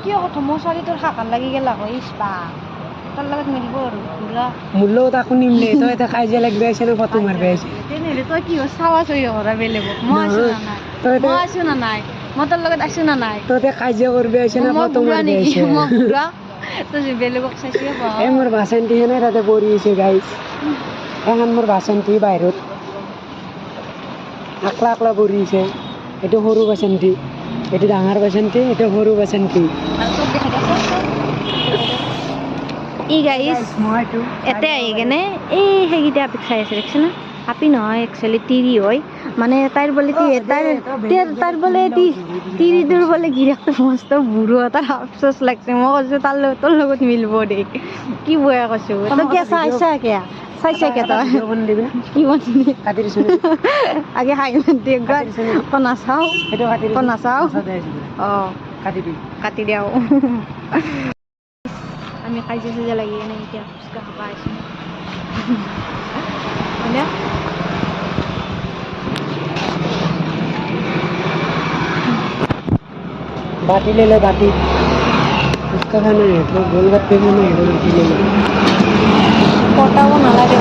কিয় কথা মোৰ ছোৱালী তোৰ শাকান লাগি গেল আকৌ ইস্পা তোৰ লগত মিলিব আৰু ঘূৰা মূল্যও তাকো নিমলে তই এটা কাজিয়া লাগবে আছে না ফটো মারবে আছে তেনেহ'লে তই কি চাৱা চৰি কৰা বেলেগক মই আছো না নাই মই আছো না নাই মই তোৰ লগত আছো না নাই তই কাজিয়া কৰবে আছে না মই ফটো ঘূৰা মাৰবে নেকি আছে মই ঘূৰা তই বেলেগক চাইছে এই মোৰ বাসন্তী হেনে তাতে পড়ি আছে গাইস এখন মোৰ বাসন্তী বাহিৰত আকলা আকলা পড়ি আছে এইটো সৰু বাসন্তী এইটো ডাঙৰ বাসন্তী এইটো সৰু বাসন্তী ই গাইছ মইটো এতে আহি কেনে এই সেইকেইটা আপি খাই আছে দেখছে না আপি নহয় একচুৱেলি তিৰি হয় মানে তাইৰ বোলে তাইৰ বোলে তিৰিটোৰ বোলে গিৰিয়েকটো মস্ত বুঢ়ো তাৰ আফচোচ লাগছে মই কৈছোঁ তোৰ লগত মিলিব দে কি বয়া কৈছোঁ তই কিয় চাইছা কিয় চাইছা কিয় তই কি বন্ধি কাটি দিছোঁ আগে হাই মাতি একবাৰ নাচাওঁ এইটো কাটি দিছোঁ নাচাওঁ অঁ কাটি দিম কাটি দিওঁ আমি কাজিয়া চাজিয়া লাগি কেনে এতিয়া ফুচকা খাব আহিছোঁ হয়নে बाटी ले ले बाटी उसका खाना है तो गोलगप्पे में नहीं बाटी ले ले পটাব নালাগে